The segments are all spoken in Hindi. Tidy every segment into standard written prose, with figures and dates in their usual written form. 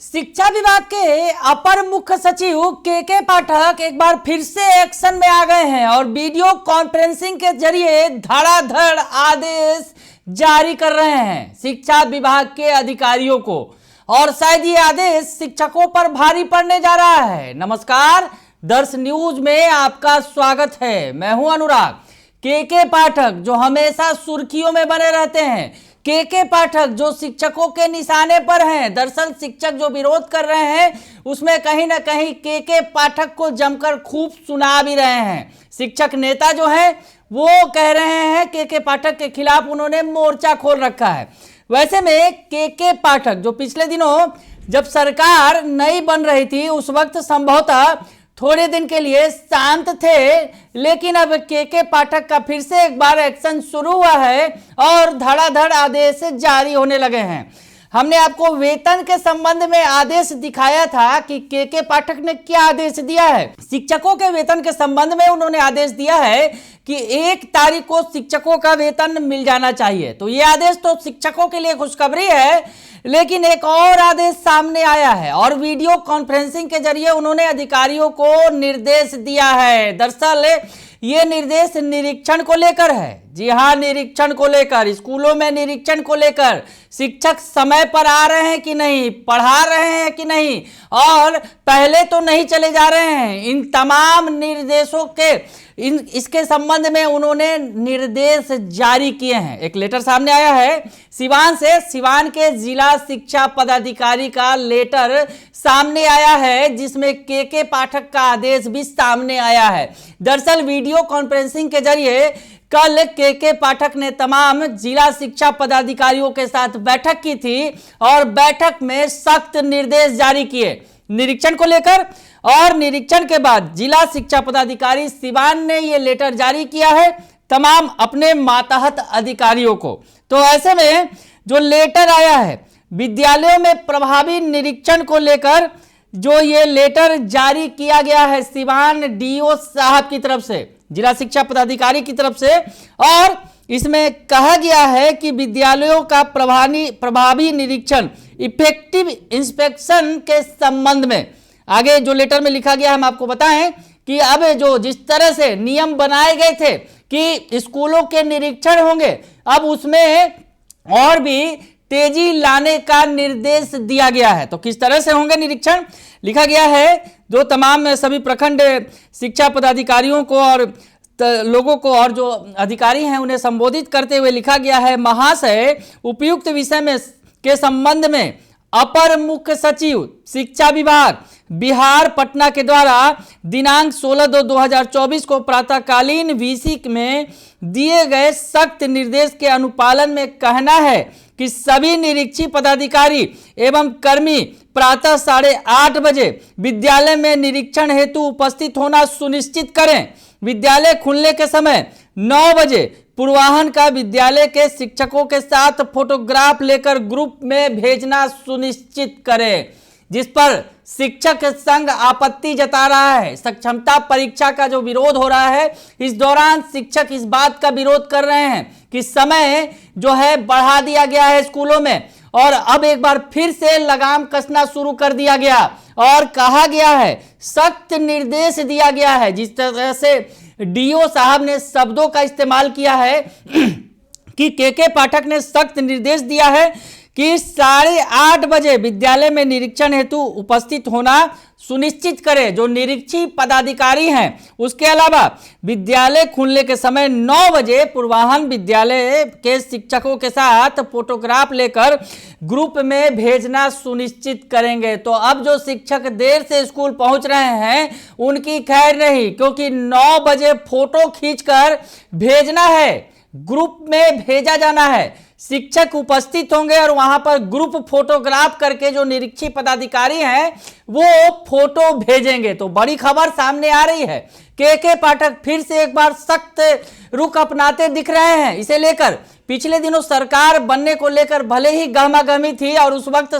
शिक्षा विभाग के अपर मुख्य सचिव के पाठक एक बार फिर से एक्शन में आ गए हैं और वीडियो कॉन्फ्रेंसिंग के जरिए धड़ाधड़ आदेश जारी कर रहे हैं शिक्षा विभाग के अधिकारियों को। और शायद ये आदेश शिक्षकों पर भारी पड़ने जा रहा है। नमस्कार, दर्श न्यूज में आपका स्वागत है। मैं हूं अनुराग। के पाठक जो हमेशा सुर्खियों में बने रहते हैं, के पाठक जो शिक्षकों के निशाने पर हैं। दरअसल शिक्षक जो विरोध कर रहे हैं उसमें कहीं ना कहीं के पाठक को जमकर खूब सुना भी रहे हैं। शिक्षक नेता जो हैं वो कह रहे हैं के पाठक के खिलाफ उन्होंने मोर्चा खोल रखा है। वैसे में के पाठक जो पिछले दिनों जब सरकार नई बन रही थी उस वक्त संभवतः थोड़े दिन के लिए शांत थे, लेकिन अब के पाठक का फिर से एक बार एक्शन शुरू हुआ है और धड़ाधड़ आदेश जारी होने लगे हैं। हमने आपको वेतन के संबंध में आदेश दिखाया था कि के पाठक ने क्या आदेश दिया है। शिक्षकों के वेतन के संबंध में उन्होंने आदेश दिया है कि 1 तारीख को शिक्षकों का वेतन मिल जाना चाहिए। तो ये आदेश तो शिक्षकों के लिए खुशखबरी है, लेकिन एक और आदेश सामने आया है और वीडियो कॉन्फ्रेंसिंग के जरिए उन्होंने अधिकारियों को निर्देश दिया है। दरअसल ये निर्देश निरीक्षण को लेकर है। जी हाँ, निरीक्षण को लेकर, स्कूलों में निरीक्षण को लेकर, शिक्षक समय पर आ रहे हैं कि नहीं, पढ़ा रहे हैं कि नहीं, और पहले तो नहीं चले जा रहे हैं। इन तमाम निर्देशों के इसके संबंध में उन्होंने निर्देश जारी किए हैं। एक लेटर सामने आया है सिवान से। सिवान के जिला शिक्षा पदाधिकारी का लेटर सामने आया है जिसमें के पाठक का आदेश भी सामने आया है। दरअसल वीडियो कॉन्फ्रेंसिंग के जरिए कल के पाठक ने तमाम जिला शिक्षा पदाधिकारियों के साथ बैठक की थी और बैठक में सख्त निर्देश जारी किए निरीक्षण को लेकर। और निरीक्षण के बाद जिला शिक्षा पदाधिकारी सिवान ने यह लेटर जारी किया है तमाम अपने मातहत अधिकारियों को। तो ऐसे में जो लेटर आया है विद्यालयों में प्रभावी निरीक्षण को लेकर, जो ये लेटर जारी किया गया है सिवान डीओ साहब की तरफ से, जिला शिक्षा पदाधिकारी की तरफ से, और इसमें कहा गया है कि विद्यालयों का प्रभावी निरीक्षण, इफेक्टिव इंस्पेक्शन के संबंध में आगे जो लेटर में लिखा गया है हम आपको बताएं कि अब जो जिस तरह से नियम बनाए गए थे कि स्कूलों के निरीक्षण होंगे, अब उसमें और भी तेजी लाने का निर्देश दिया गया है। तो किस तरह से होंगे निरीक्षण, लिखा गया है जो तमाम सभी प्रखंड शिक्षा पदाधिकारियों को और लोगों को और जो अधिकारी हैं उन्हें संबोधित करते हुए लिखा गया है, महाशय, उपयुक्त विषय में के संबंध में अपर मुख्य सचिव शिक्षा विभाग बिहार पटना के द्वारा दिनांक 16/2/2024 को प्रातःकालीन वीसी में दिए गए सख्त निर्देश के अनुपालन में कहना है कि सभी निरीक्षी पदाधिकारी एवं कर्मी प्रातः 8:30 बजे विद्यालय में निरीक्षण हेतु उपस्थित होना सुनिश्चित करें। विद्यालय खुलने के समय 9 बजे पूर्वाह्न का विद्यालय के शिक्षकों के साथ फोटोग्राफ लेकर ग्रुप में भेजना सुनिश्चित करें। जिस पर शिक्षक संघ आपत्ति जता रहा है। सक्षमता परीक्षा का जो विरोध हो रहा है, इस दौरान शिक्षक इस बात का विरोध कर रहे हैं कि समय जो है बढ़ा दिया गया है स्कूलों में, और अब एक बार फिर से लगाम कसना शुरू कर दिया गया और कहा गया है, सख्त निर्देश दिया गया है। जिस तरह से डीओ साहब ने शब्दों का इस्तेमाल किया है कि के पाठक ने सख्त निर्देश दिया है कि 8:30 बजे विद्यालय में निरीक्षण हेतु उपस्थित होना सुनिश्चित करें जो निरीक्षी पदाधिकारी हैं। उसके अलावा विद्यालय खुलने के समय 9 बजे पूर्वाह्न विद्यालय के शिक्षकों के साथ फोटोग्राफ लेकर ग्रुप में भेजना सुनिश्चित करेंगे। तो अब जो शिक्षक देर से स्कूल पहुंच रहे हैं उनकी खैर नहीं, क्योंकि 9 बजे फोटो खींचकर भेजना है, ग्रुप में भेजा जाना है। शिक्षक उपस्थित होंगे और वहां पर ग्रुप फोटोग्राफ करके जो निरीक्षी पदाधिकारी हैं वो फोटो भेजेंगे। तो बड़ी खबर सामने आ रही है। के पाठक फिर से एक बार सख्त रुख अपनाते दिख रहे हैं। इसे लेकर पिछले दिनों सरकार बनने को लेकर भले ही गहमागहमी थी और उस वक्त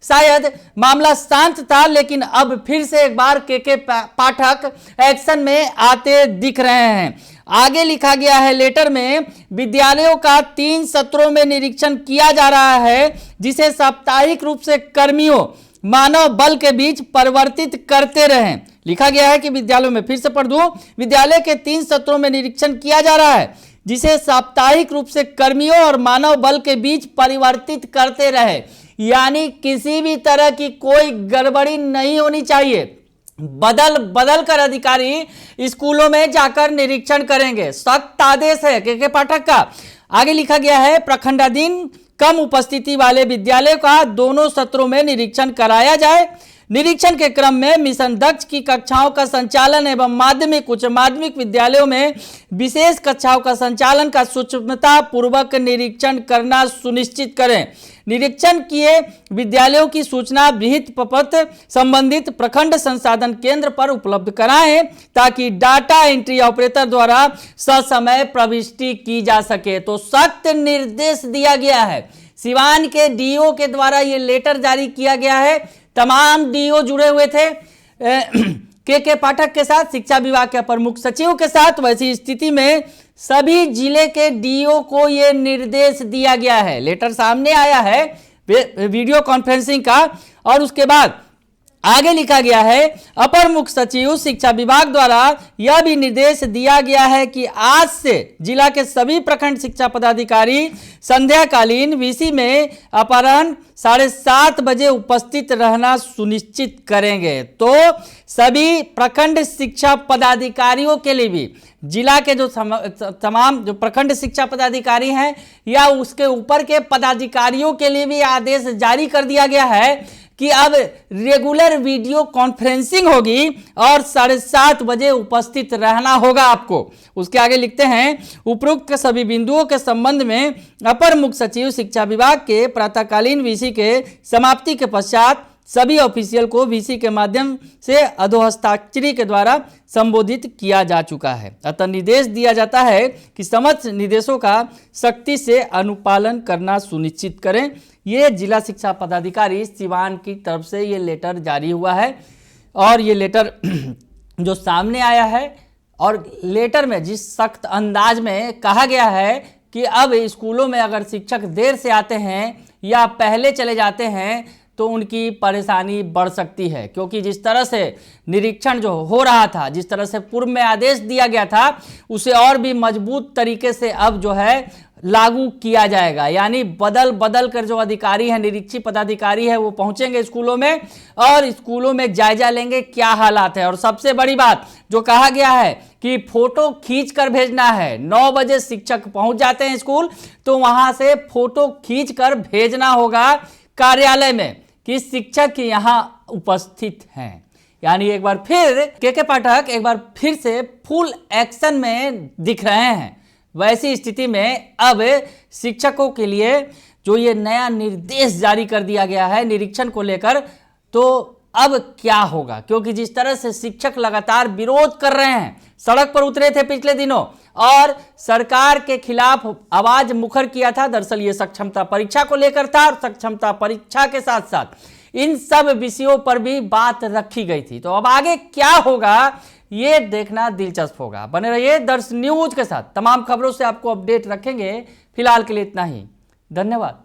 शायद मामला शांत था, लेकिन अब फिर से एक बार के पाठक एक्शन में आते दिख रहे हैं। आगे लिखा गया है लेटर में, विद्यालयों का 3 सत्रों में निरीक्षण किया जा रहा है, जिसे साप्ताहिक रूप से कर्मियों मानव बल के बीच परिवर्तित करते रहें। लिखा गया है कि विद्यालयों में, फिर से पढ़ दूं, विद्यालय के 3 सत्रों में निरीक्षण किया जा रहा है, जिसे साप्ताहिक रूप से कर्मियों और मानव बल के बीच परिवर्तित करते रहे। यानी किसी भी तरह की कोई गड़बड़ी नहीं होनी चाहिए। बदल बदल कर अधिकारी स्कूलों में जाकर निरीक्षण करेंगे। सख्त आदेश है के पाठक का। आगे लिखा गया है, प्रखंडाधीन कम उपस्थिति वाले विद्यालय का दोनों सत्रों में निरीक्षण कराया जाए। निरीक्षण के क्रम में मिशन दक्ष की कक्षाओं का संचालन एवं माध्यमिक उच्च माध्यमिक विद्यालयों में विशेष कक्षाओं का संचालन का सूक्ष्मता पूर्वक निरीक्षण करना सुनिश्चित करें। निरीक्षण किए विद्यालयों की सूचना विहित प्रपत्र संबंधित प्रखंड संसाधन केंद्र पर उपलब्ध कराएं, ताकि डाटा एंट्री ऑपरेटर द्वारा ससमय प्रविष्टि की जा सके। तो सख्त निर्देश दिया गया है। सिवान के डीओ के द्वारा ये लेटर जारी किया गया है। तमाम डीओ जुड़े हुए थे के पाठक के साथ, शिक्षा विभाग के अपर मुख्य सचिव के साथ। वैसी स्थिति में सभी जिले के डीओ को यह निर्देश दिया गया है। लेटर सामने आया है वीडियो कॉन्फ्रेंसिंग का, और उसके बाद आगे लिखा गया है, अपर मुख्य सचिव शिक्षा विभाग द्वारा यह भी निर्देश दिया गया है कि आज से जिला के सभी प्रखंड शिक्षा पदाधिकारी संध्याकालीन वीसी में अपराह्न 7:30 बजे उपस्थित रहना सुनिश्चित करेंगे। तो सभी प्रखंड शिक्षा पदाधिकारियों के लिए भी, जिला के जो तमाम जो प्रखंड शिक्षा पदाधिकारी हैं या उसके ऊपर के पदाधिकारियों के लिए भी आदेश जारी कर दिया गया है कि अब रेगुलर वीडियो कॉन्फ्रेंसिंग होगी और 7:30 बजे उपस्थित रहना होगा आपको। उसके आगे लिखते हैं, उपरोक्त सभी बिंदुओं के संबंध में अपर मुख्य सचिव शिक्षा विभाग के प्रातःकालीन वीसी के समाप्ति के पश्चात सभी ऑफिशियल को वीसी के माध्यम से अधोहस्ताक्षरी के द्वारा संबोधित किया जा चुका है। अतः निर्देश दिया जाता है कि समस्त निर्देशों का सख्ती से अनुपालन करना सुनिश्चित करें। ये जिला शिक्षा पदाधिकारी सिवान की तरफ से ये लेटर जारी हुआ है, और ये लेटर जो सामने आया है, और लेटर में जिस सख्त अंदाज में कहा गया है कि अब स्कूलों में अगर शिक्षक देर से आते हैं या पहले चले जाते हैं तो उनकी परेशानी बढ़ सकती है, क्योंकि जिस तरह से निरीक्षण जो हो रहा था, जिस तरह से पूर्व में आदेश दिया गया था, उसे और भी मजबूत तरीके से अब जो है लागू किया जाएगा। यानी बदल बदल कर जो अधिकारी हैं, निरीक्षी पदाधिकारी है, वो पहुंचेंगे स्कूलों में और स्कूलों में जायजा लेंगे क्या हालात है। और सबसे बड़ी बात जो कहा गया है कि फोटो खींच कर भेजना है। 9 बजे शिक्षक पहुंच जाते हैं स्कूल, तो वहां से फोटो खींच कर भेजना होगा कार्यालय में कि शिक्षक यहाँ उपस्थित हैं। यानी एक बार फिर के पाठक एक बार फिर से फुल एक्शन में दिख रहे हैं। वैसी स्थिति में अब शिक्षकों के लिए जो ये नया निर्देश जारी कर दिया गया है निरीक्षण को लेकर, तो अब क्या होगा, क्योंकि जिस तरह से शिक्षक लगातार विरोध कर रहे हैं, सड़क पर उतरे थे पिछले दिनों और सरकार के खिलाफ आवाज मुखर किया था। दरअसल ये सक्षमता परीक्षा को लेकर था, और सक्षमता परीक्षा के साथ साथ इन सब विषयों पर भी बात रखी गई थी। तो अब आगे क्या होगा ये देखना दिलचस्प होगा। बने रहिए दर्श न्यूज के साथ, तमाम खबरों से आपको अपडेट रखेंगे। फिलहाल के लिए इतना ही, धन्यवाद।